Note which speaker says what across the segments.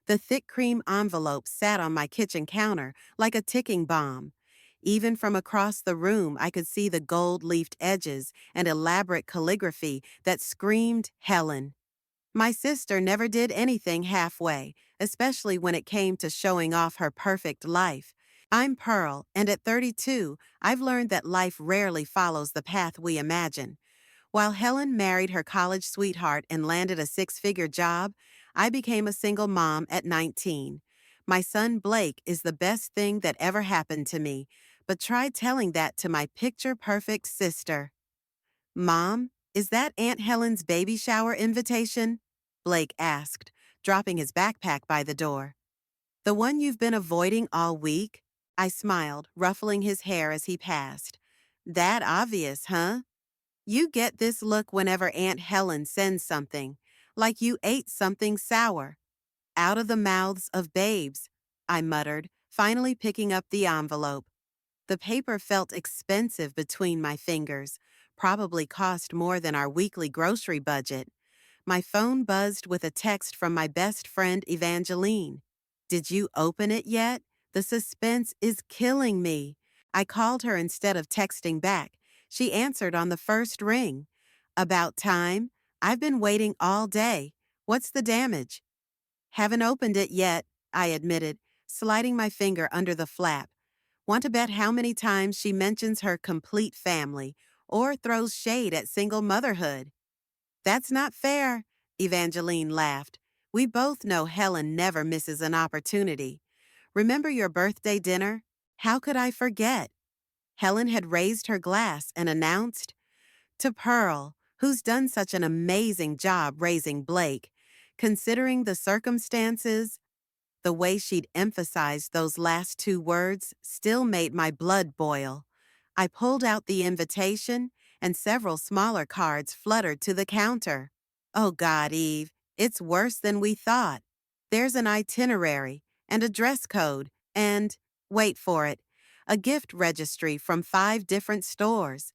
Speaker 1: The thick cream envelope sat on my kitchen counter like a ticking bomb. Even from across the room, I could see the gold-leafed edges and elaborate calligraphy that screamed Helen. My sister never did anything halfway, especially when it came to showing off her perfect life. I'm Pearl, and at 32, I've learned that life rarely follows the path we imagine. While Helen married her college sweetheart and landed a six-figure job, I became a single mom at 19. My son Blake is the best thing that ever happened to me, but try telling that to my picture-perfect sister. Mom, is that Aunt Helen's baby shower invitation? Blake asked, dropping his backpack by the door. The one you've been avoiding all week? I smiled, ruffling his hair as he passed. That obvious, huh? You get this look whenever Aunt Helen sends something, like you ate something sour. Out of the mouths of babes, I muttered, finally picking up the envelope. The paper felt expensive between my fingers, probably cost more than our weekly grocery budget. My phone buzzed with a text from my best friend Evangeline. Did you open it yet? The suspense is killing me. I called her instead of texting back. She answered on the first ring. About time. I've been waiting all day. What's the damage? Haven't opened it yet, I admitted, sliding my finger under the flap. Want to bet how many times she mentions her complete family or throws shade at single motherhood? That's not fair, Evangeline laughed. We both know Helen never misses an opportunity. Remember your birthday dinner? How could I forget? Helen had raised her glass and announced, to Pearl, who's done such an amazing job raising Blake. Considering the circumstances, the way she'd emphasized those last two words still made my blood boil. I pulled out the invitation, and several smaller cards fluttered to the counter. Oh God, Eve, it's worse than we thought. There's an itinerary, and a dress code, and, wait for it, a gift registry from 5 different stores.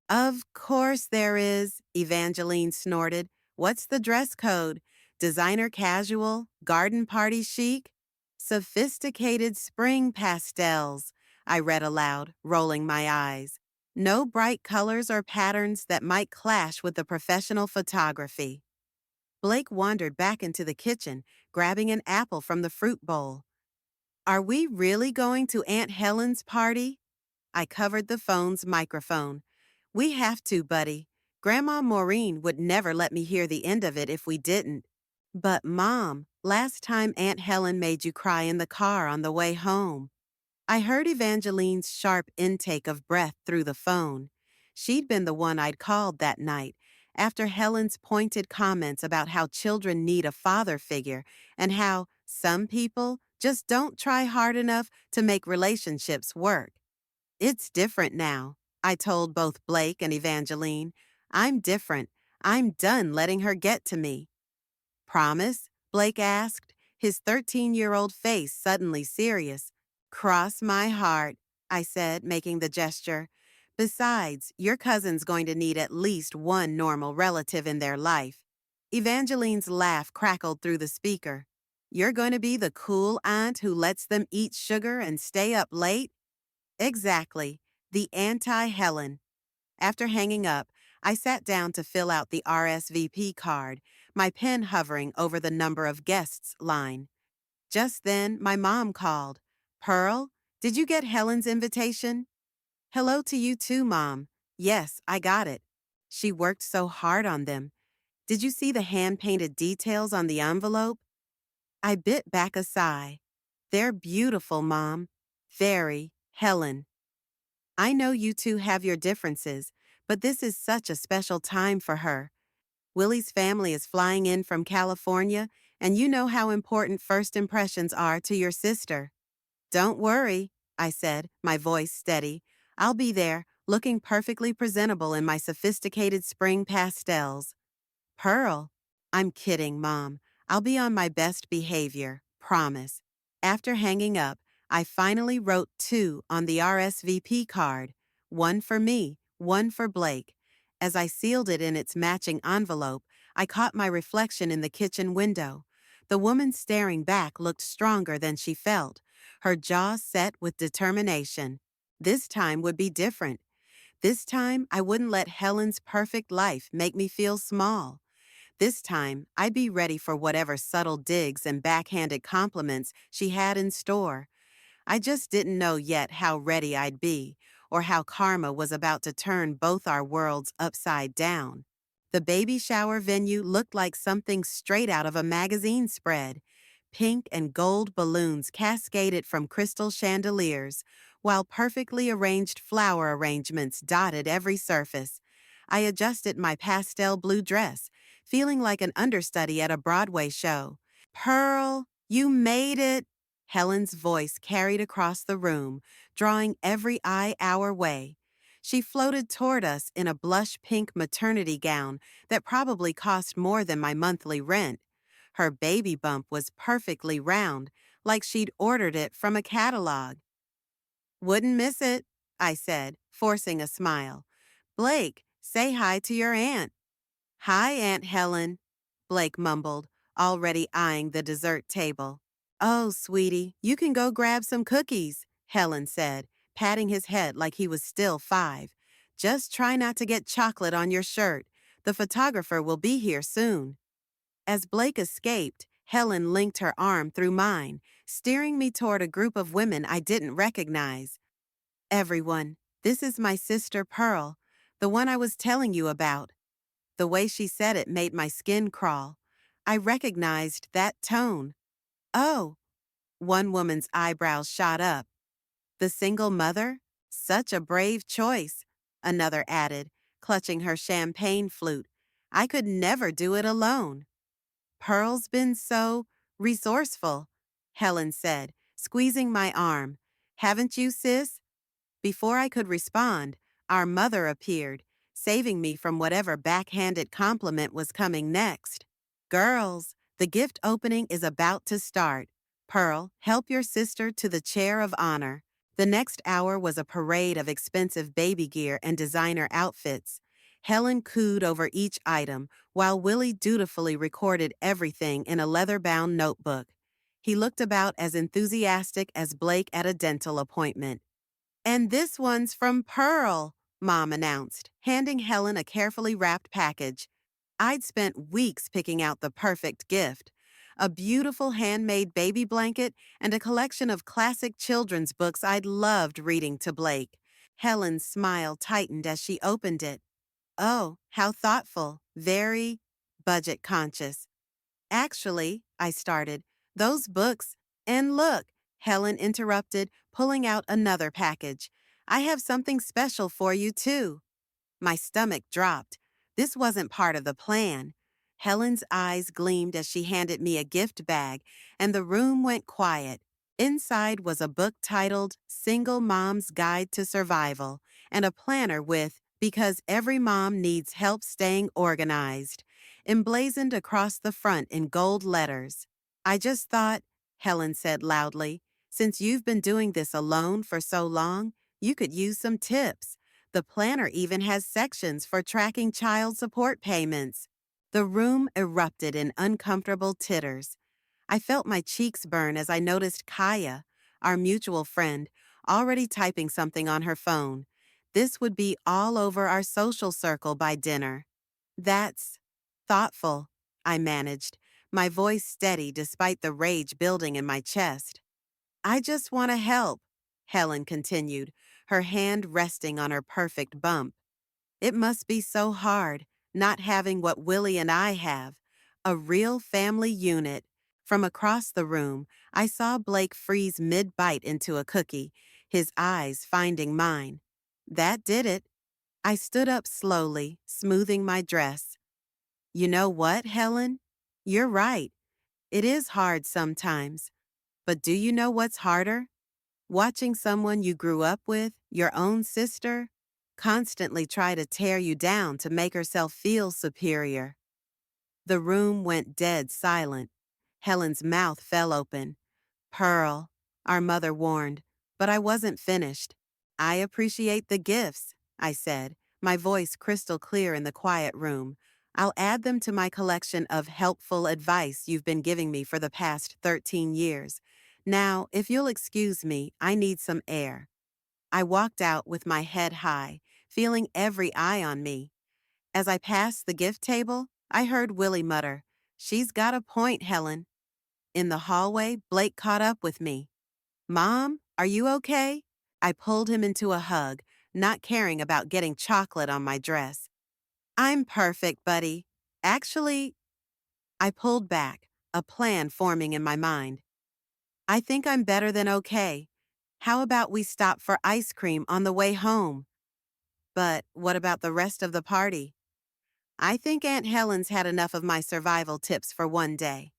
Speaker 1: Of course there is, Evangeline snorted. What's the dress code? Designer casual? Garden party chic? Sophisticated spring pastels, I read aloud, rolling my eyes. No bright colors or patterns that might clash with the professional photography. Blake wandered back into the kitchen, grabbing an apple from the fruit bowl. Are we really going to Aunt Helen's party? I covered the phone's microphone. We have to, buddy. Grandma Maureen would never let me hear the end of it if we didn't. But, Mom, last time Aunt Helen made you cry in the car on the way home. I heard Evangeline's sharp intake of breath through the phone. She'd been the one I'd called that night, after Helen's pointed comments about how children need a father figure and how some people just don't try hard enough to make relationships work. It's different now, I told both Blake and Evangeline. I'm different. I'm done letting her get to me. Promise? Blake asked, his 13-year-old face suddenly serious. Cross my heart, I said, making the gesture. Besides, your cousin's going to need at least one normal relative in their life. Evangeline's laugh crackled through the speaker. You're going to be the cool aunt who lets them eat sugar and stay up late? Exactly, the anti-Helen. After hanging up, I sat down to fill out the RSVP card, my pen hovering over the number of guests line. Just then, my mom called. Pearl, did you get Helen's invitation? Hello to you too, Mom. Yes, I got it. She worked so hard on them. Did you see the hand-painted details on the envelope? I bit back a sigh. They're beautiful, Mom. Very, Helen. I know you two have your differences, but this is such a special time for her. Willie's family is flying in from California, and you know how important first impressions are to your sister. Don't worry, I said, my voice steady. I'll be there, looking perfectly presentable in my sophisticated spring pastels. Pearl. I'm kidding, Mom. I'll be on my best behavior, promise. After hanging up, I finally wrote 2 on the RSVP card, one for me, one for Blake. As I sealed it in its matching envelope, I caught my reflection in the kitchen window. The woman staring back looked stronger than she felt, her jaw set with determination. This time would be different. This time, I wouldn't let Helen's perfect life make me feel small. This time, I'd be ready for whatever subtle digs and backhanded compliments she had in store. I just didn't know yet how ready I'd be, or how karma was about to turn both our worlds upside down. The baby shower venue looked like something straight out of a magazine spread. Pink and gold balloons cascaded from crystal chandeliers, while perfectly arranged flower arrangements dotted every surface. I adjusted my pastel blue dress, feeling like an understudy at a Broadway show. Pearl, you made it! Helen's voice carried across the room, drawing every eye our way. She floated toward us in a blush pink maternity gown that probably cost more than my monthly rent. Her baby bump was perfectly round, like she'd ordered it from a catalog. Wouldn't miss it, I said, forcing a smile. Blake, say hi to your aunt. Hi, Aunt Helen, Blake mumbled, already eyeing the dessert table. Oh, sweetie, you can go grab some cookies, Helen said, patting his head like he was still 5. Just try not to get chocolate on your shirt. The photographer will be here soon. As Blake escaped, Helen linked her arm through mine, steering me toward a group of women I didn't recognize. Everyone, this is my sister Pearl, the one I was telling you about. The way she said it made my skin crawl. I recognized that tone. Oh, one woman's eyebrows shot up. The single mother? Such a brave choice, another added, clutching her champagne flute. I could never do it alone. Pearl's been so resourceful, Helen said, squeezing my arm. Haven't you, sis? Before I could respond, our mother appeared, saving me from whatever backhanded compliment was coming next. Girls, the gift opening is about to start. Pearl, help your sister to the chair of honor. The next hour was a parade of expensive baby gear and designer outfits. Helen cooed over each item, while Willie dutifully recorded everything in a leather-bound notebook. He looked about as enthusiastic as Blake at a dental appointment. And this one's from Pearl, Mom announced, handing Helen a carefully wrapped package. I'd spent weeks picking out the perfect gift. A beautiful handmade baby blanket and a collection of classic children's books I'd loved reading to Blake. Helen's smile tightened as she opened it. Oh, how thoughtful. Very budget conscious. Actually, I started, those books. And look, Helen interrupted, pulling out another package. I have something special for you, too. My stomach dropped. This wasn't part of the plan. Helen's eyes gleamed as she handed me a gift bag, and the room went quiet. Inside was a book titled Single Mom's Guide to Survival and a planner with Because Every Mom Needs Help Staying Organized, emblazoned across the front in gold letters. I just thought, Helen said loudly, since you've been doing this alone for so long, you could use some tips. The planner even has sections for tracking child support payments. The room erupted in uncomfortable titters. I felt my cheeks burn as I noticed Kaya, our mutual friend, already typing something on her phone. This would be all over our social circle by dinner. That's thoughtful, I managed, my voice steady despite the rage building in my chest. I just want to help, Helen continued, her hand resting on her perfect bump. It must be so hard, not having what Willie and I have, a real family unit. From across the room, I saw Blake freeze mid-bite into a cookie, his eyes finding mine. That did it. I stood up slowly, smoothing my dress. You know what, Helen? You're right. It is hard sometimes. But do you know what's harder? Watching someone you grew up with, your own sister, constantly try to tear you down to make herself feel superior. The room went dead silent. Helen's mouth fell open. Pearl, our mother warned, but I wasn't finished. I appreciate the gifts, I said, my voice crystal clear in the quiet room. I'll add them to my collection of helpful advice you've been giving me for the past 13 years. Now, if you'll excuse me, I need some air. I walked out with my head high, feeling every eye on me. As I passed the gift table, I heard Willie mutter, "She's got a point, Helen." In the hallway, Blake caught up with me. "Mom, are you okay?" I pulled him into a hug, not caring about getting chocolate on my dress. "I'm perfect, buddy. Actually," I pulled back, a plan forming in my mind. "I think I'm better than okay. How about we stop for ice cream on the way home?" "But what about the rest of the party?" "I think Aunt Helen's had enough of my survival tips for one day,"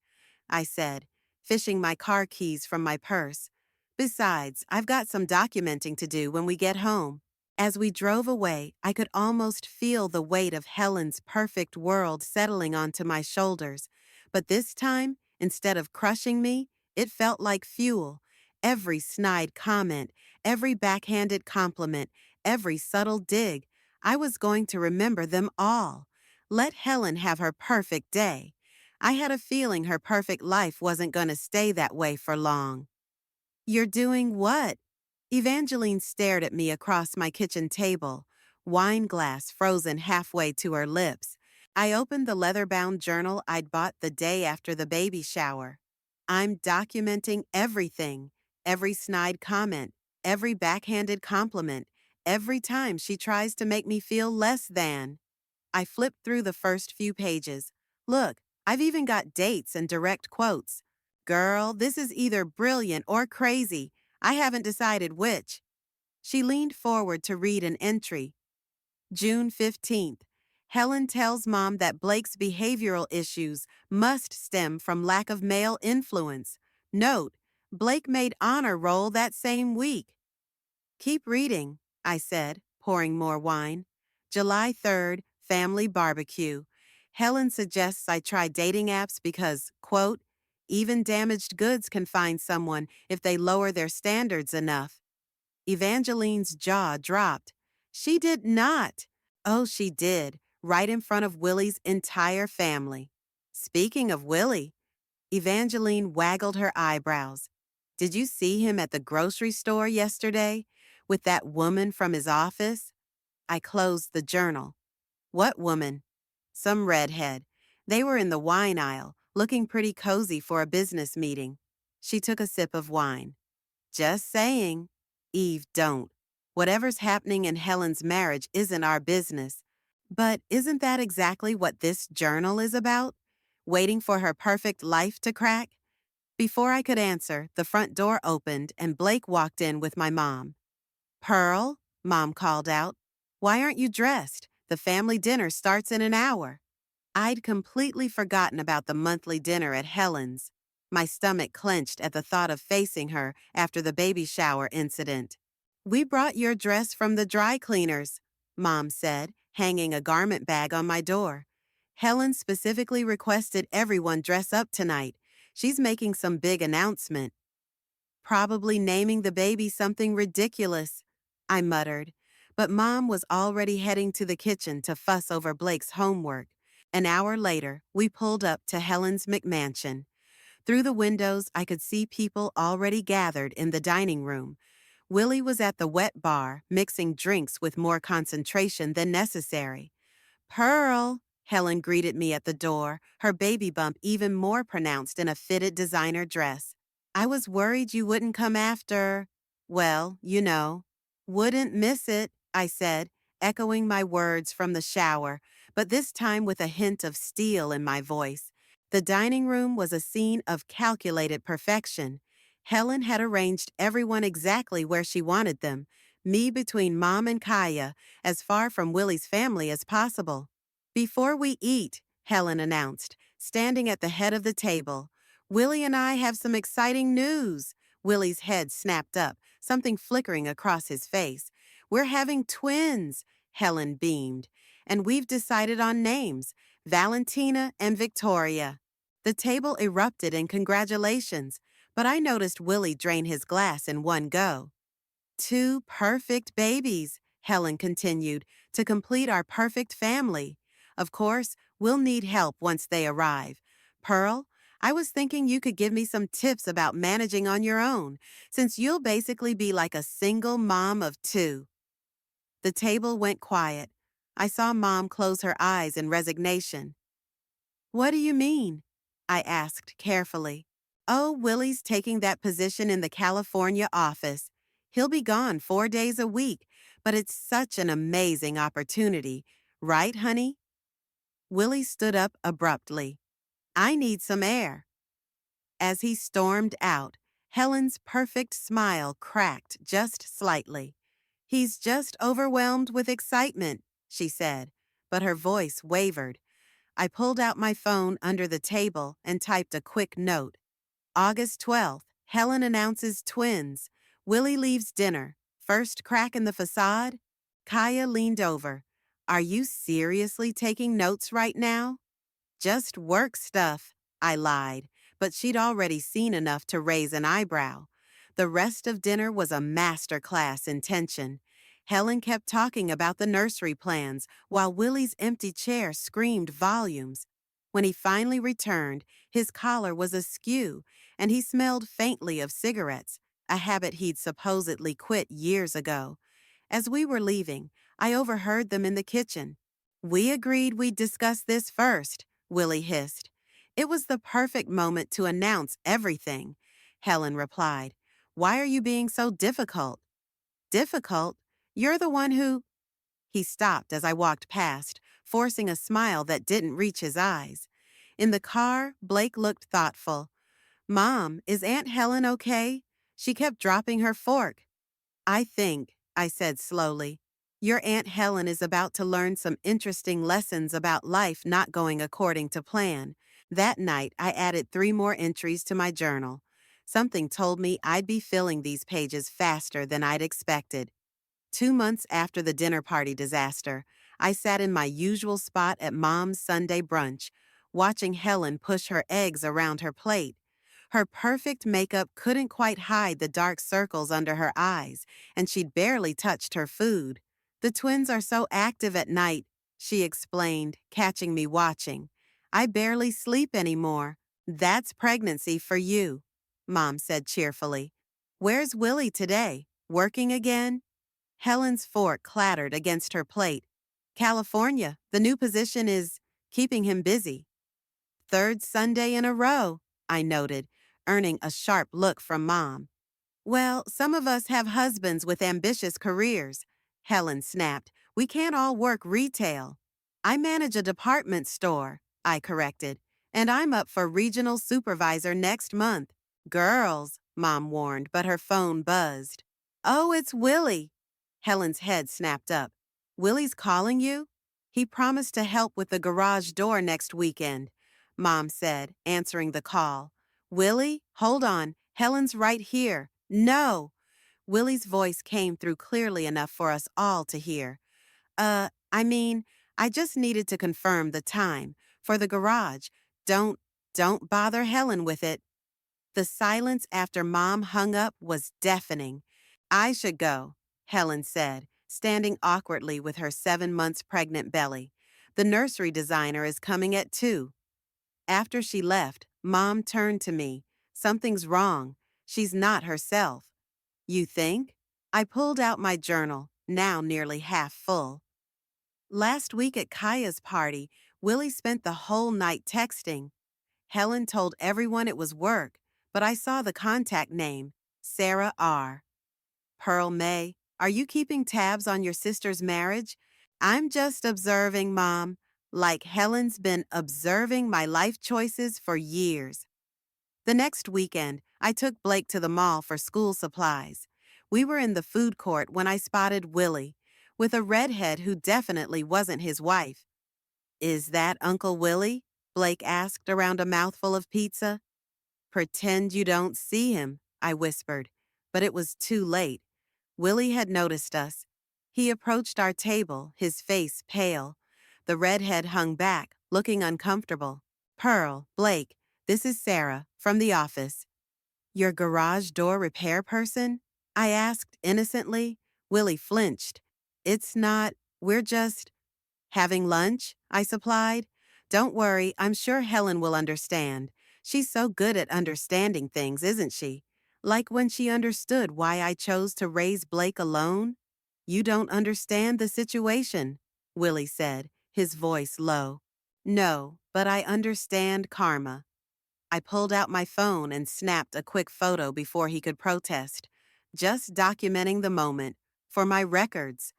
Speaker 1: I said, fishing my car keys from my purse. "Besides, I've got some documenting to do when we get home." As we drove away, I could almost feel the weight of Helen's perfect world settling onto my shoulders. But this time, instead of crushing me, it felt like fuel. Every snide comment, every backhanded compliment, every subtle dig, I was going to remember them all. Let Helen have her perfect day. I had a feeling her perfect life wasn't going to stay that way for long. "You're doing what?" Evangeline stared at me across my kitchen table, wine glass frozen halfway to her lips. I opened the leather-bound journal I'd bought the day after the baby shower. "I'm documenting everything, every snide comment, every backhanded compliment, every time she tries to make me feel less than." I flipped through the first few pages. "Look, I've even got dates and direct quotes. Girl, this is either brilliant or crazy. I haven't decided which." She leaned forward to read an entry. June 15th. Helen tells Mom that Blake's behavioral issues must stem from lack of male influence. Note, Blake made honor roll that same week. "Keep reading," I said, pouring more wine. July 3rd, family barbecue. Helen suggests I try dating apps because, quote, "even damaged goods can find someone if they lower their standards enough." Evangeline's jaw dropped. She did not. Oh, she did, right in front of Willie's entire family. Speaking of Willie, Evangeline waggled her eyebrows. "Did you see him at the grocery store yesterday with that woman from his office?" I closed the journal. "What woman?" "Some redhead. They were in the wine aisle, looking pretty cozy for a business meeting." She took a sip of wine. "Just saying." "Eve, don't. Whatever's happening in Helen's marriage isn't our business." "But isn't that exactly what this journal is about? Waiting for her perfect life to crack?" Before I could answer, the front door opened and Blake walked in with my mom. "Pearl," Mom called out, "why aren't you dressed? The family dinner starts in an hour." I'd completely forgotten about the monthly dinner at Helen's. My stomach clenched at the thought of facing her after the baby shower incident. "We brought your dress from the dry cleaners," Mom said, hanging a garment bag on my door. "Helen specifically requested everyone dress up tonight. She's making some big announcement." "Probably naming the baby something ridiculous," I muttered. But Mom was already heading to the kitchen to fuss over Blake's homework. An hour later, we pulled up to Helen's McMansion. Through the windows, I could see people already gathered in the dining room. Willie was at the wet bar, mixing drinks with more concentration than necessary. "Pearl," Helen greeted me at the door, her baby bump even more pronounced in a fitted designer dress. "I was worried you wouldn't come after, well, you know." "Wouldn't miss it," I said, echoing my words from the shower, but this time with a hint of steel in my voice. The dining room was a scene of calculated perfection. Helen had arranged everyone exactly where she wanted them, me between Mom and Kaya, as far from Willie's family as possible. "Before we eat," Helen announced, standing at the head of the table, "Willie and I have some exciting news." Willie's head snapped up, something flickering across his face. "We're having twins," Helen beamed. "And we've decided on names, Valentina and Victoria." The table erupted in congratulations, but I noticed Willie drain his glass in one go. "Two perfect babies," Helen continued, "to complete our perfect family. Of course, We'll need help once they arrive. Pearl, I was thinking you could give me some tips about managing on your own, since you'll basically be like a single mom of two. The table went quiet. I saw Mom close her eyes in resignation. What do you mean? I asked carefully. Oh, Willie's taking that position in the California office. He'll be gone 4 days a week, but it's such an amazing opportunity. Right, honey? Willie stood up abruptly. I need some air. As he stormed out, Helen's perfect smile cracked just slightly. He's just overwhelmed with excitement, she said, but her voice wavered. I pulled out my phone under the table and typed a quick note. August 12th, Helen announces twins. Willie leaves dinner. First crack in the facade? Kaya leaned over. Are you seriously taking notes right now? Just work stuff, I lied, but she'd already seen enough to raise an eyebrow. The rest of dinner was a master class in tension. Helen kept talking about the nursery plans, while Willie's empty chair screamed volumes. When he finally returned, his collar was askew, and he smelled faintly of cigarettes, a habit he'd supposedly quit years ago. As we were leaving, I overheard them in the kitchen. We agreed we'd discuss this first, Willie hissed. It was the perfect moment to announce everything, Helen replied. Why are you being so difficult? Difficult? You're the one who… He stopped as I walked past, forcing a smile that didn't reach his eyes. In the car, Blake looked thoughtful. Mom, is Aunt Helen okay? She kept dropping her fork. I said slowly, your Aunt Helen is about to learn some interesting lessons about life not going according to plan. That night, I added 3 more entries to my journal. Something told me I'd be filling these pages faster than I'd expected. 2 months after the dinner party disaster, I sat in my usual spot at Mom's Sunday brunch, watching Helen push her eggs around her plate. Her perfect makeup couldn't quite hide the dark circles under her eyes, and she'd barely touched her food. The twins are so active at night, she explained, catching me watching. I barely sleep anymore. That's pregnancy for you, Mom said cheerfully. Where's Willie today? Working again? Helen's fork clattered against her plate. California, the new position is keeping him busy. 3rd Sunday in a row, I noted, earning a sharp look from Mom. Well, some of us have husbands with ambitious careers, Helen snapped. We can't all work retail. I manage a department store, I corrected, and I'm up for regional supervisor next month. Girls, Mom warned, but her phone buzzed. Oh, it's Willie. Helen's head snapped up. Willie's calling you? He promised to help with the garage door next weekend, Mom said, answering the call. Willie, hold on. Helen's right here. No. Willie's voice came through clearly enough for us all to hear. I mean, I just needed to confirm the time for the garage. Don't bother Helen with it. The silence after Mom hung up was deafening. I should go, Helen said, standing awkwardly with her 7 months pregnant belly. The nursery designer is coming at 2. After she left, Mom turned to me. Something's wrong. She's not herself. You think? I pulled out my journal, now nearly half full. Last week at Kaya's party, Willie spent the whole night texting. Helen told everyone it was work, but I saw the contact name, Sarah R. Pearl May, are you keeping tabs on your sister's marriage? I'm just observing, Mom, like Helen's been observing my life choices for years. The next weekend, I took Blake to the mall for school supplies. We were in the food court when I spotted Willie, with a redhead who definitely wasn't his wife. Is that Uncle Willie? Blake asked around a mouthful of pizza. Pretend you don't see him, I whispered, but it was too late. Willie had noticed us. He approached our table, his face pale. The redhead hung back, looking uncomfortable. Pearl, Blake, this is Sarah, from the office. Your garage door repair person? I asked innocently. Willie flinched. It's not, we're just… Having lunch, I supplied. Don't worry, I'm sure Helen will understand. She's so good at understanding things, isn't she? Like when she understood why I chose to raise Blake alone? You don't understand the situation, Willie said, his voice low. No, but I understand karma. I pulled out my phone and snapped a quick photo before he could protest, just documenting the moment, for my records.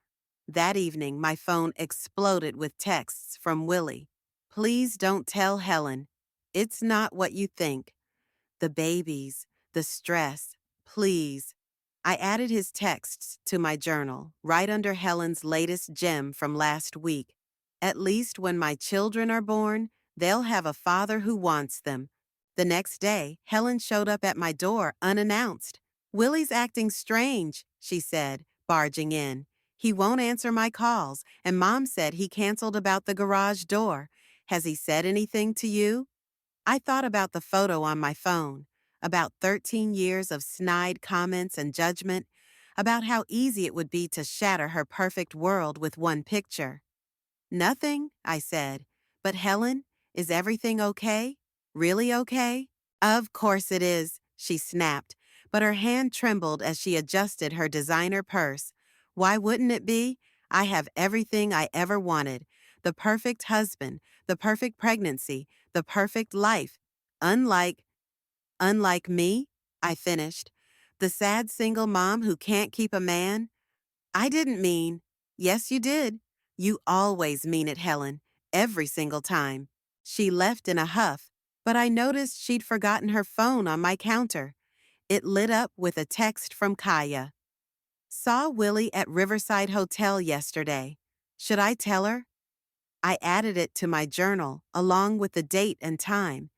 Speaker 1: That evening, my phone exploded with texts from Willie. Please don't tell Helen. It's not what you think. The babies, the stress, please. I added his texts to my journal, right under Helen's latest gem from last week. At least when my children are born, they'll have a father who wants them. The next day, Helen showed up at my door unannounced. Willie's acting strange, she said, barging in. He won't answer my calls, and Mom said he canceled about the garage door. Has he said anything to you? I thought about the photo on my phone, about 13 years of snide comments and judgment, about how easy it would be to shatter her perfect world with one picture. Nothing, I said. But Helen, is everything okay? Really okay? Of course it is, she snapped, but her hand trembled as she adjusted her designer purse. Why wouldn't it be? I have everything I ever wanted. The perfect husband, the perfect pregnancy, the perfect life. Unlike, unlike me, I finished. The sad single mom who can't keep a man. I didn't mean. Yes, you did. You always mean it, Helen. Every single time. She left in a huff, but I noticed she'd forgotten her phone on my counter. It lit up with a text from Kaya. Saw Willie at Riverside Hotel yesterday. Should I tell her? I added it to my journal, along with the date and time.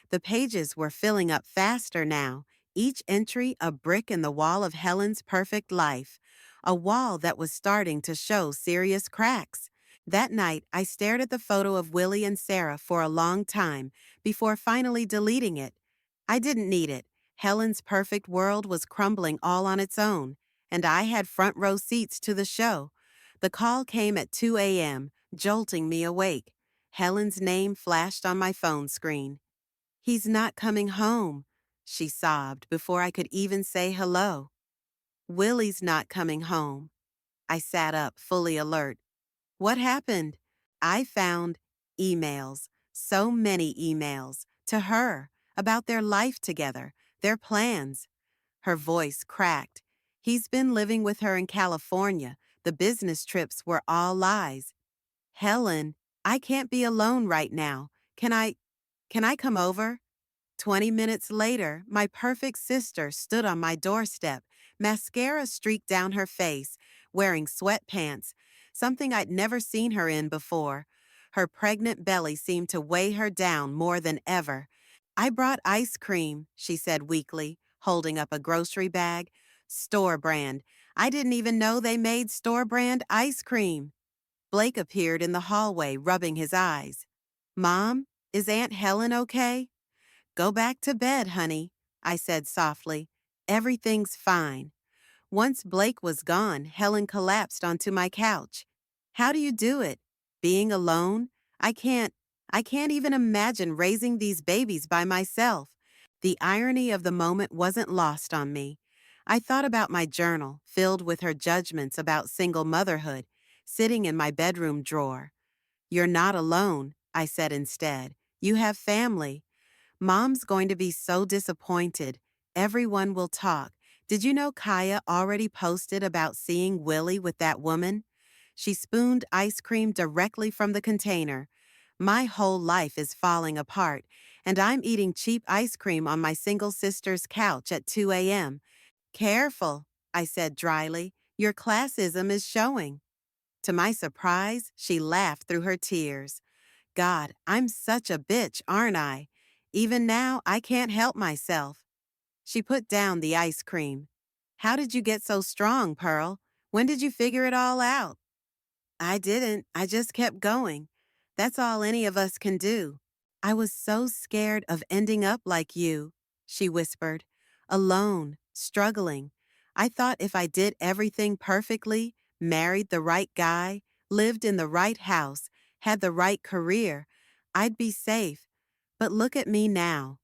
Speaker 1: The pages were filling up faster now, each entry a brick in the wall of Helen's perfect life, a wall that was starting to show serious cracks. That night, I stared at the photo of Willie and Sarah for a long time before finally deleting it. I didn't need it. Helen's perfect world was crumbling all on its own, and I had front row seats to the show. The call came at 2 a.m., jolting me awake. Helen's name flashed on my phone screen. He's not coming home, she sobbed before I could even say hello. Willie's not coming home. I sat up, fully alert. What happened? I found emails, so many emails, to her, about their life together, their plans. Her voice cracked. He's been living with her in California. The business trips were all lies. Helen, I can't be alone right now. Can I come over? 20 minutes later, my perfect sister stood on my doorstep, mascara streaked down her face, wearing sweatpants, something I'd never seen her in before. Her pregnant belly seemed to weigh her down more than ever. I brought ice cream, she said weakly, holding up a grocery bag. Store brand. I didn't even know they made store brand ice cream. Blake appeared in the hallway, rubbing his eyes. Mom, is Aunt Helen okay? Go back to bed, honey, I said softly. Everything's fine. Once Blake was gone, Helen collapsed onto my couch. How do you do it? Being alone? I can't, I can't even imagine raising these babies by myself. The irony of the moment wasn't lost on me. I thought about my journal, filled with her judgments about single motherhood, sitting in my bedroom drawer. You're not alone, I said instead. You have family. Mom's going to be so disappointed. Everyone will talk. Did you know Kaya already posted about seeing Willie with that woman? She spooned ice cream directly from the container. My whole life is falling apart, and I'm eating cheap ice cream on my single sister's couch at 2 a.m. Careful, I said dryly. Your classism is showing. To my surprise, she laughed through her tears. God, I'm such a bitch, aren't I? Even now, I can't help myself. She put down the ice cream. How did you get so strong, Pearl? When did you figure it all out? I didn't. I just kept going. That's all any of us can do. I was so scared of ending up like you, she whispered. Alone, struggling. I thought if I did everything perfectly, married the right guy, lived in the right house, had the right career, I'd be safe. But look at me now.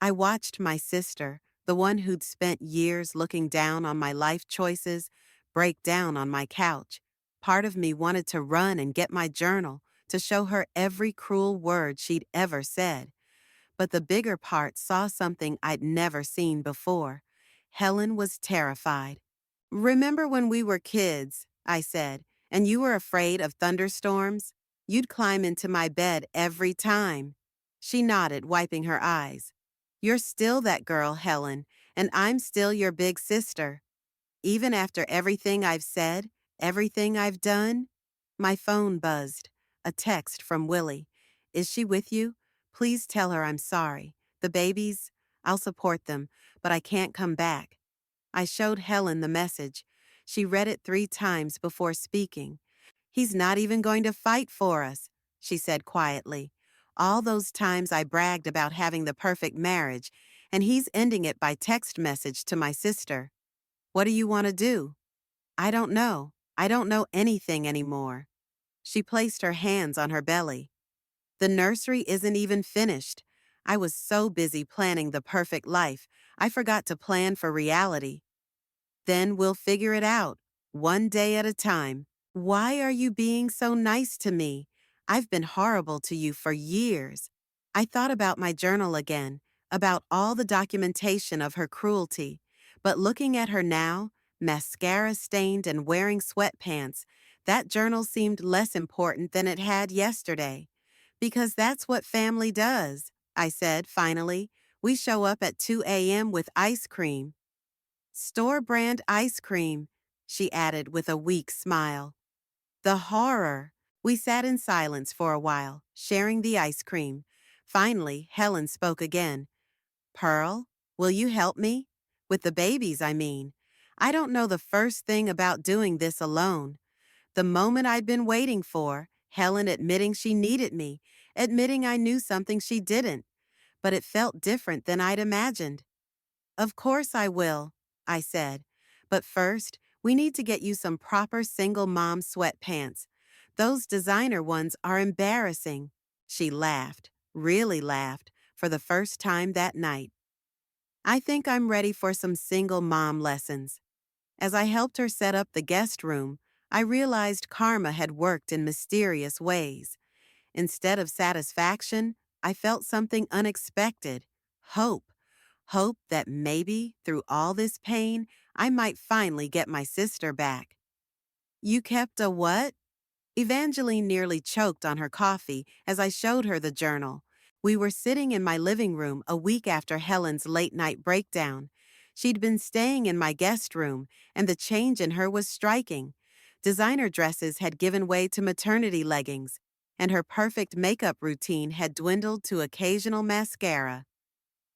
Speaker 1: I watched my sister, the one who'd spent years looking down on my life choices, break down on my couch. Part of me wanted to run and get my journal to show her every cruel word she'd ever said. But the bigger part saw something I'd never seen before. Helen was terrified. Remember when we were kids, I said, and you were afraid of thunderstorms? You'd climb into my bed every time. She nodded, wiping her eyes. You're still that girl, Helen, and I'm still your big sister. Even after everything I've said, everything I've done? My phone buzzed. A text from Willie. Is she with you? Please tell her I'm sorry. The babies? I'll support them, but I can't come back. I showed Helen the message. She read it 3 times before speaking. He's not even going to fight for us, she said quietly. All those times I bragged about having the perfect marriage, and he's ending it by text message to my sister. What do you want to do? I don't know. I don't know anything anymore. She placed her hands on her belly. The nursery isn't even finished. I was so busy planning the perfect life, I forgot to plan for reality. Then we'll figure it out, one day at a time. Why are you being so nice to me? I've been horrible to you for years. I thought about my journal again, about all the documentation of her cruelty. But looking at her now, mascara stained and wearing sweatpants, that journal seemed less important than it had yesterday. Because that's what family does, I said finally. We show up at 2 a.m. with ice cream. Store-brand ice cream, she added with a weak smile. The horror! We sat in silence for a while, sharing the ice cream. Finally, Helen spoke again. Pearl, will you help me? With the babies, I mean. I don't know the first thing about doing this alone. The moment I'd been waiting for, Helen admitting she needed me, admitting I knew something she didn't. But it felt different than I'd imagined. Of course I will, I said. But first, we need to get you some proper single mom sweatpants. Those designer ones are embarrassing. She laughed, really laughed, for the first time that night. I think I'm ready for some single mom lessons. As I helped her set up the guest room, I realized karma had worked in mysterious ways. Instead of satisfaction, I felt something unexpected, hope. Hope that maybe, through all this pain, I might finally get my sister back. You kept a what? Evangeline nearly choked on her coffee as I showed her the journal. We were sitting in my living room a week after Helen's late-night breakdown. She'd been staying in my guest room, and the change in her was striking. Designer dresses had given way to maternity leggings, and her perfect makeup routine had dwindled to occasional mascara.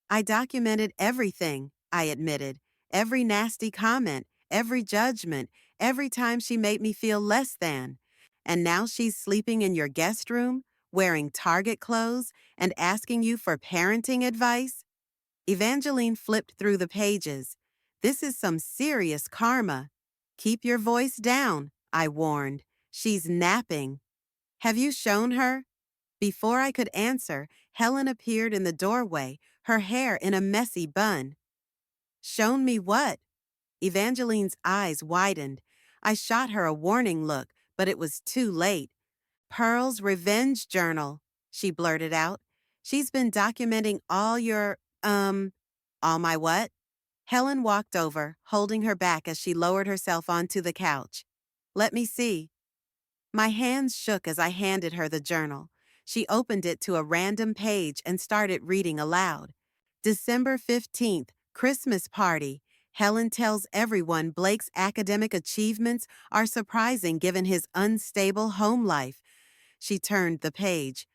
Speaker 1: I documented everything, I admitted. Every nasty comment, every judgment, every time she made me feel less than. And now she's sleeping in your guest room, wearing Target clothes, and asking you for parenting advice? Evangeline flipped through the pages. This is some serious karma. Keep your voice down, I warned. She's napping. Have you shown her? Before I could answer, Helen appeared in the doorway, her hair in a messy bun. Shown me what? Evangeline's eyes widened. I shot her a warning look, but it was too late. Pearl's revenge journal, she blurted out. She's been documenting all my what? Helen walked over, holding her back as she lowered herself onto the couch. Let me see. My hands shook as I handed her the journal. She opened it to a random page and started reading aloud. December 15th, Christmas party. Helen tells everyone Blake's academic achievements are surprising given his unstable home life. She turned the page.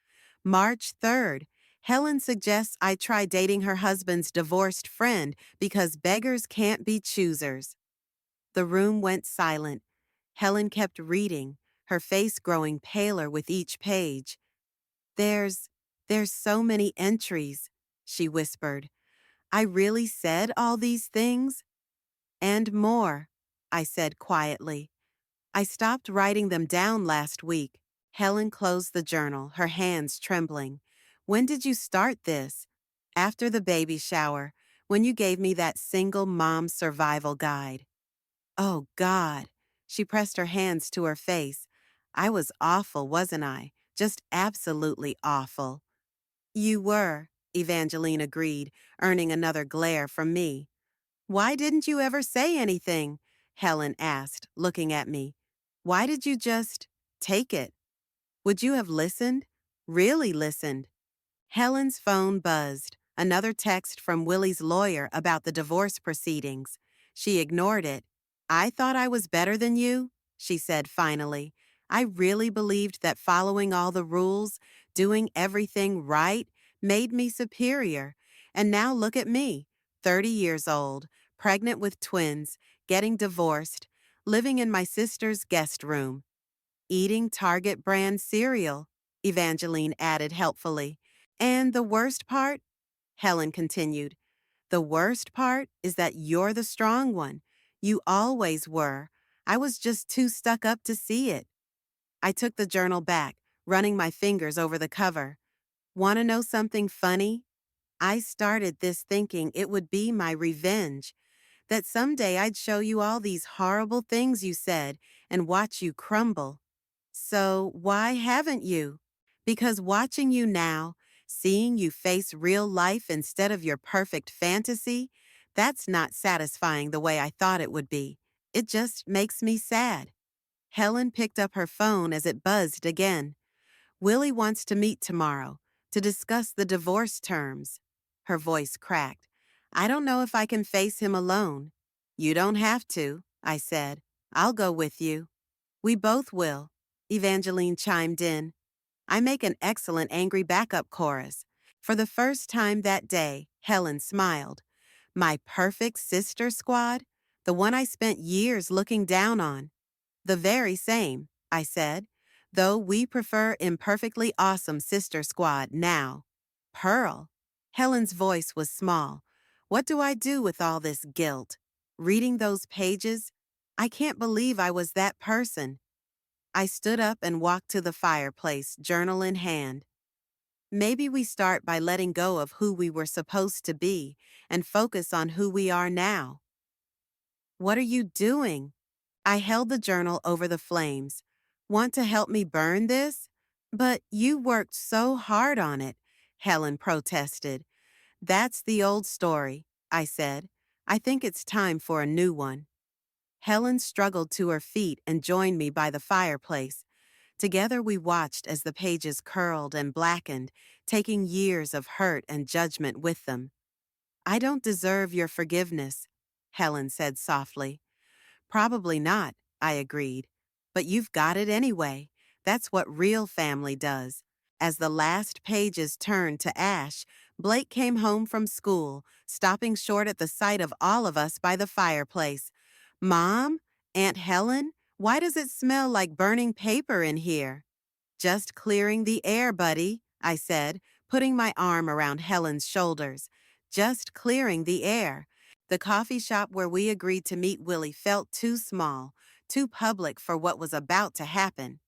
Speaker 1: March 3rd. Helen suggests I try dating her husband's divorced friend because beggars can't be choosers. The room went silent. Helen kept reading, her face growing paler with each page. There's so many entries, she whispered. I really said all these things? And more, I said quietly. I stopped writing them down last week. Helen closed the journal, her hands trembling. When did you start this? After the baby shower, when you gave me that single mom survival guide. Oh, God. She pressed her hands to her face. I was awful, wasn't I? Just absolutely awful. You were, Evangeline agreed, earning another glare from me. Why didn't you ever say anything? Helen asked, looking at me. Why did you just take it? Would you have listened? Really listened? Helen's phone buzzed, another text from Willie's lawyer about the divorce proceedings. She ignored it. I thought I was better than you, she said finally. I really believed that following all the rules, doing everything right, made me superior. And now look at me, 30 years old, pregnant with twins, getting divorced, living in my sister's guest room. Eating Target brand cereal, Evangeline added helpfully. And the worst part, Helen continued, the worst part is that you're the strong one. You always were. I was just too stuck up to see it. I took the journal back, running my fingers over the cover. Want to know something funny? I started this thinking it would be my revenge, that someday I'd show you all these horrible things you said and watch you crumble. So why haven't you? Because watching you now, seeing you face real life instead of your perfect fantasy, that's not satisfying the way I thought it would be. It just makes me sad. Helen picked up her phone as it buzzed again. Willie wants to meet tomorrow to discuss the divorce terms. Her voice cracked. I don't know if I can face him alone. You don't have to, I said. I'll go with you. We both will, Evangeline chimed in. I make an excellent angry backup chorus. For the first time that day, Helen smiled. My perfect sister squad? The one I spent years looking down on. The very same, I said, though we prefer imperfectly awesome sister squad now. Pearl. Helen's voice was small. What do I do with all this guilt? Reading those pages? I can't believe I was that person. I stood up and walked to the fireplace, journal in hand. Maybe we start by letting go of who we were supposed to be and focus on who we are now. What are you doing? I held the journal over the flames. Want to help me burn this? But you worked so hard on it, Helen protested. That's the old story, I said. I think it's time for a new one. Helen struggled to her feet and joined me by the fireplace. Together we watched as the pages curled and blackened, taking years of hurt and judgment with them. I don't deserve your forgiveness, Helen said softly. Probably not, I agreed. But you've got it anyway. That's what real family does. As the last pages turned to ash, Blake came home from school, stopping short at the sight of all of us by the fireplace. Mom? Aunt Helen? Why does it smell like burning paper in here? Just clearing the air, buddy, I said, putting my arm around Helen's shoulders. Just clearing the air. The coffee shop where we agreed to meet Willie felt too small, too public for what was about to happen.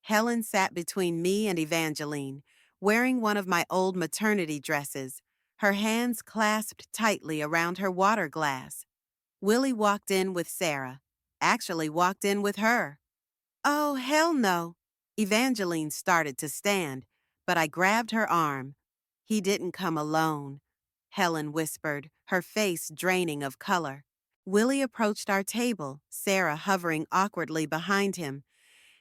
Speaker 1: Helen sat between me and Evangeline, wearing one of my old maternity dresses, her hands clasped tightly around her water glass. Willie walked in with Sarah, actually walked in with her. Oh, hell no. Evangeline started to stand, but I grabbed her arm. He didn't come alone, Helen whispered, her face draining of color. Willie approached our table, Sarah hovering awkwardly behind him.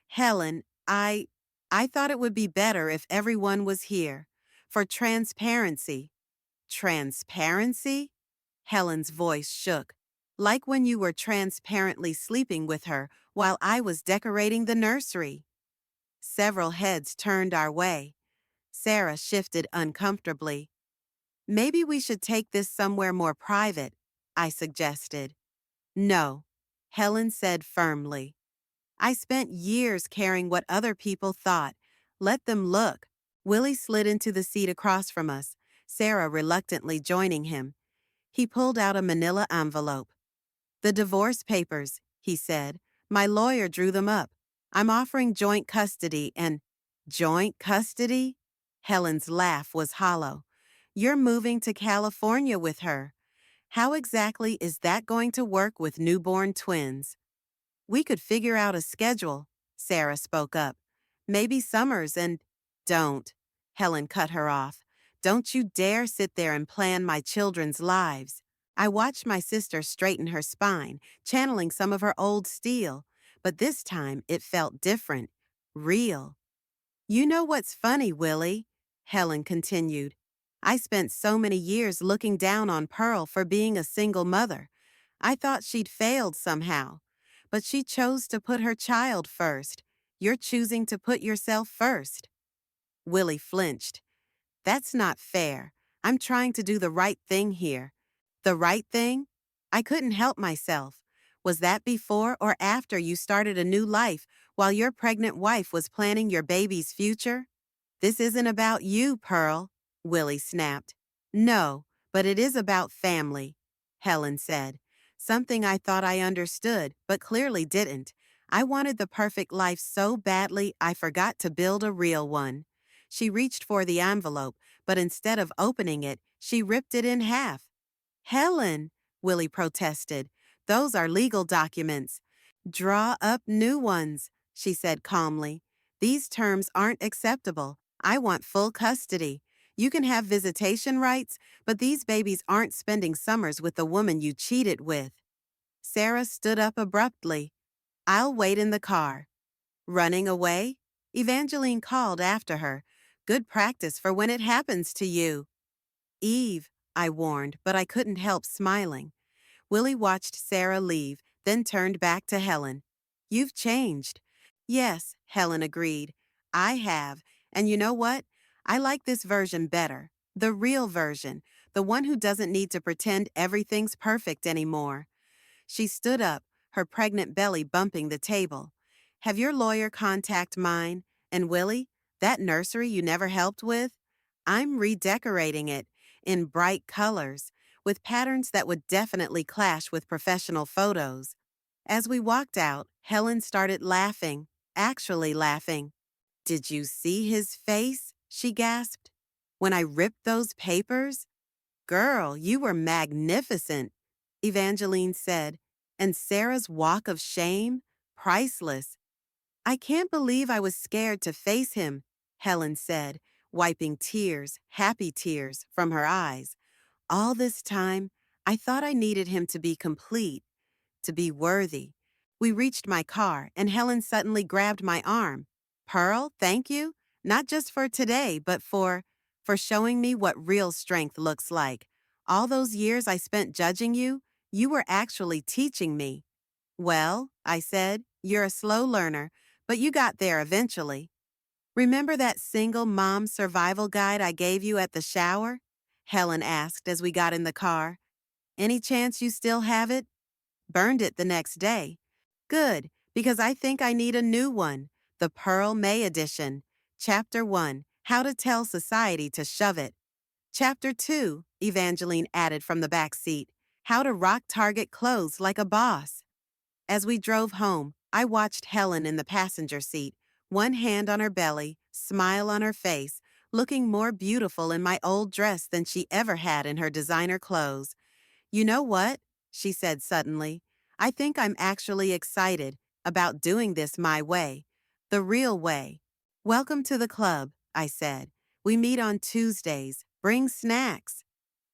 Speaker 1: Helen, I thought it would be better if everyone was here. For transparency. Transparency? Helen's voice shook. Like when you were transparently sleeping with her while I was decorating the nursery. Several heads turned our way. Sarah shifted uncomfortably. Maybe we should take this somewhere more private, I suggested. No, Helen said firmly. I spent years caring what other people thought. Let them look. Willie slid into the seat across from us, Sarah reluctantly joining him. He pulled out a manila envelope. The divorce papers, he said. My lawyer drew them up. I'm offering joint custody and joint custody? Helen's laugh was hollow. You're moving to California with her. How exactly is that going to work with newborn twins? We could figure out a schedule, Sarah spoke up. Maybe summers and… Don't. Helen cut her off. Don't you dare sit there and plan my children's lives. I watched my sister straighten her spine, channeling some of her old steel, but this time it felt different, real. You know what's funny, Willie? Helen continued. I spent so many years looking down on Pearl for being a single mother. I thought she'd failed somehow. But she chose to put her child first. You're choosing to put yourself first. Willie flinched. That's not fair. I'm trying to do the right thing here. The right thing? I couldn't help myself. Was that before or after you started a new life while your pregnant wife was planning your baby's future? This isn't about you, Pearl, Willie snapped. No, but it is about family, Helen said. Something I thought I understood, but clearly didn't. I wanted the perfect life so badly I forgot to build a real one. She reached for the envelope, but instead of opening it, she ripped it in half. Helen, Willie protested, those are legal documents. Draw up new ones, she said calmly. These terms aren't acceptable. I want full custody. You can have visitation rights, but these babies aren't spending summers with the woman you cheated with. Sarah stood up abruptly. I'll wait in the car. Running away? Evangeline called after her. Good practice for when it happens to you. Eve, I warned, but I couldn't help smiling. Willie watched Sarah leave, then turned back to Helen. You've changed. Yes, Helen agreed. I have. And you know what? I like this version better. The real version. The one who doesn't need to pretend everything's perfect anymore. She stood up, her pregnant belly bumping the table. Have your lawyer contact mine. And Willie, that nursery you never helped with? I'm redecorating it in bright colors, with patterns that would definitely clash with professional photos. As we walked out, Helen started laughing, actually laughing. Did you see his face? She gasped. When I ripped those papers? Girl, you were magnificent, Evangeline said. And Sarah's walk of shame? Priceless. I can't believe I was scared to face him, Helen said, wiping tears, happy tears, from her eyes. All this time, I thought I needed him to be complete, to be worthy. We reached my car, and Helen suddenly grabbed my arm. Pearl, thank you, not just for today, but for showing me what real strength looks like. All those years I spent judging you, you were actually teaching me. Well, I said, you're a slow learner, but you got there eventually. Remember that single mom survival guide I gave you at the shower? Helen asked as we got in the car. Any chance you still have it? Burned it the next day. Good, because I think I need a new one. The Pearl May edition. Chapter 1, How to Tell Society to Shove It. Chapter 2, Evangeline added from the back seat. How to Rock Target Clothes Like a Boss. As we drove home, I watched Helen in the passenger seat, one hand on her belly, smile on her face, looking more beautiful in my old dress than she ever had in her designer clothes. You know what? She said suddenly. I think I'm actually excited about doing this my way, the real way. Welcome to the club, I said. We meet on Tuesdays. Bring snacks.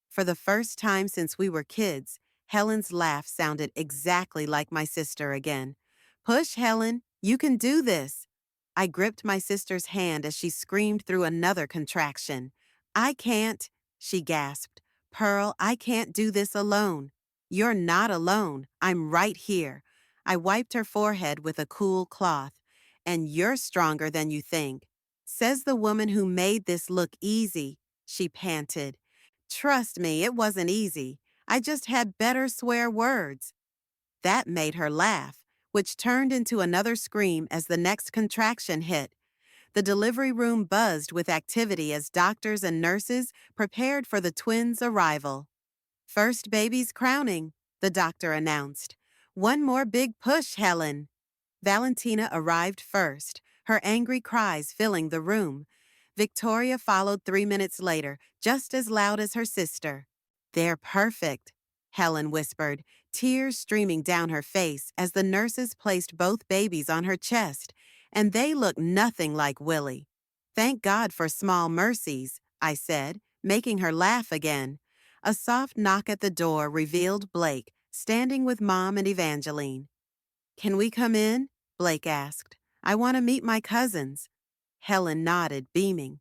Speaker 1: For the first time since we were kids, Helen's laugh sounded exactly like my sister again. Push, Helen. You can do this. I gripped my sister's hand as she screamed through another contraction. I can't, she gasped. Pearl, I can't do this alone. You're not alone. I'm right here. I wiped her forehead with a cool cloth. And you're stronger than you think. Says the woman who made this look easy, she panted. Trust me, it wasn't easy. I just had better swear words. That made her laugh, which turned into another scream as the next contraction hit. The delivery room buzzed with activity as doctors and nurses prepared for the twins' arrival. First baby's crowning, the doctor announced. One more big push, Helen. Valentina arrived first, her angry cries filling the room. Victoria followed 3 minutes later, just as loud as her sister. "They're perfect," Helen whispered, tears streaming down her face as the nurses placed both babies on her chest, and they look nothing like Willie. "Thank God for small mercies," I said, making her laugh again. A soft knock at the door revealed Blake, standing with Mom and Evangeline. "Can we come in?" Blake asked. "I want to meet my cousins." Helen nodded, beaming.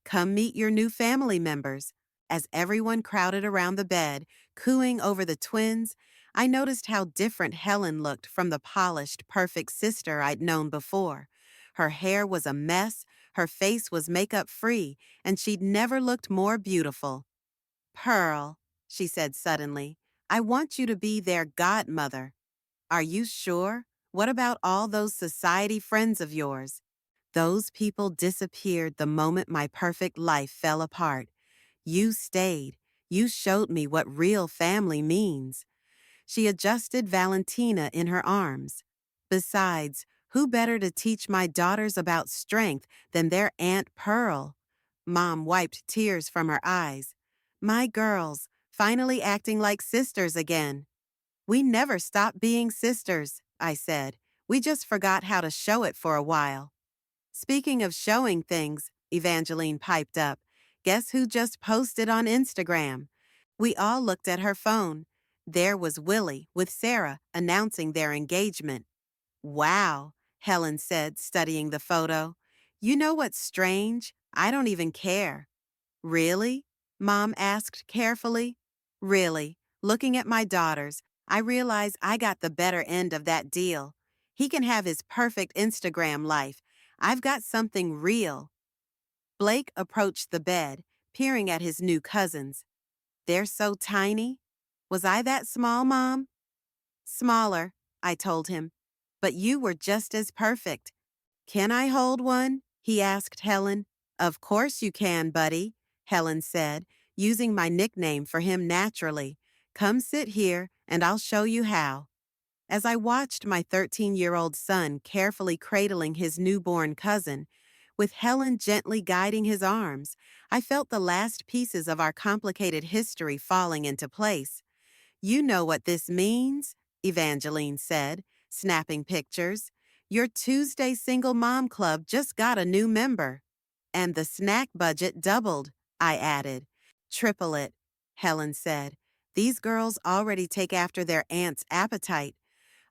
Speaker 1: "Come meet your new family members." As everyone crowded around the bed, cooing over the twins, I noticed how different Helen looked from the polished, perfect sister I'd known before. Her hair was a mess, her face was makeup-free, and she'd never looked more beautiful. "Pearl," she said suddenly, "I want you to be their godmother." "Are you sure? What about all those society friends of yours?" "Those people disappeared the moment my perfect life fell apart. You stayed. You showed me what real family means." She adjusted Valentina in her arms. "Besides, who better to teach my daughters about strength than their Aunt Pearl?" Mom wiped tears from her eyes. "My girls, finally acting like sisters again." "We never stopped being sisters," I said. "We just forgot how to show it for a while." "Speaking of showing things," Evangeline piped up, "guess who just posted on Instagram?" We all looked at her phone. There was Willie with Sarah announcing their engagement. "Wow," Helen said, studying the photo. "You know what's strange? I don't even care." "Really?" Mom asked carefully. "Really. Looking at my daughters, I realize I got the better end of that deal. He can have his perfect Instagram life. I've got something real." Blake approached the bed, peering at his new cousins. "They're so tiny." "Was I that small, Mom?" "Smaller," I told him. "But you were just as perfect." "Can I hold one?" he asked Helen. "Of course you can, buddy," Helen said, using my nickname for him naturally. "Come sit here, and I'll show you how." As I watched my 13-year-old son carefully cradling his newborn cousin, with Helen gently guiding his arms, I felt the last pieces of our complicated history falling into place. "You know what this means," Evangeline said, snapping pictures. "Your Tuesday Single Mom Club just got a new member." "And the snack budget doubled," I added. "Triple it," Helen said. "These girls already take after their aunt's appetite."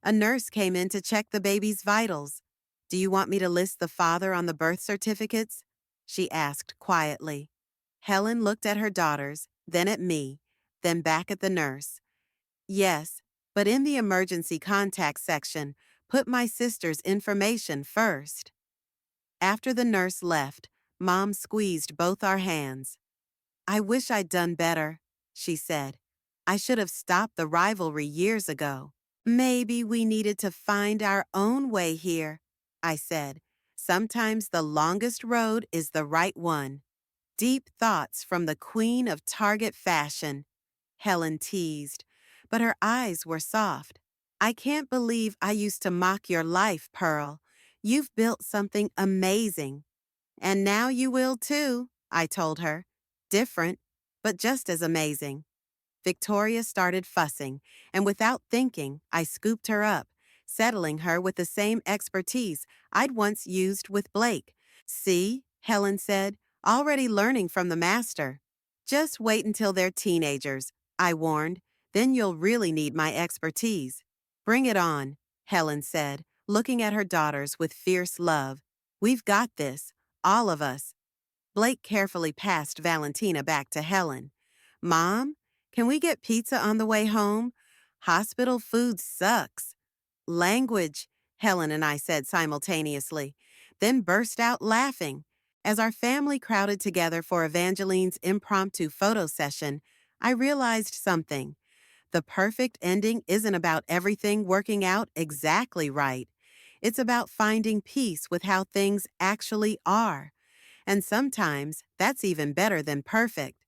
Speaker 1: A nurse came in to check the baby's vitals. "Do you want me to list the father on the birth certificates?" she asked quietly. Helen looked at her daughters, then at me, then back at the nurse. "Yes, but in the emergency contact section, put my sister's information first." After the nurse left, Mom squeezed both our hands. "I wish I'd done better," she said. "I should have stopped the rivalry years ago." "Maybe we needed to find our own way here," I said. "Sometimes the longest road is the right one." "Deep thoughts from the queen of Target fashion," Helen teased, but her eyes were soft. "I can't believe I used to mock your life, Pearl. You've built something amazing." "And now you will too," I told her. "Different, but just as amazing." Victoria started fussing, and without thinking, I scooped her up, settling her with the same expertise I'd once used with Blake. "See," Helen said, "already learning from the master." "Just wait until they're teenagers," I warned. "Then you'll really need my expertise." "Bring it on," Helen said, looking at her daughters with fierce love. "We've got this, all of us." Blake carefully passed Valentina back to Helen. "Mom, can we get pizza on the way home? Hospital food sucks." "Language," Helen and I said simultaneously, then burst out laughing. As our family crowded together for Evangeline's impromptu photo session, I realized something. The perfect ending isn't about everything working out exactly right. It's about finding peace with how things actually are. And sometimes that's even better than perfect.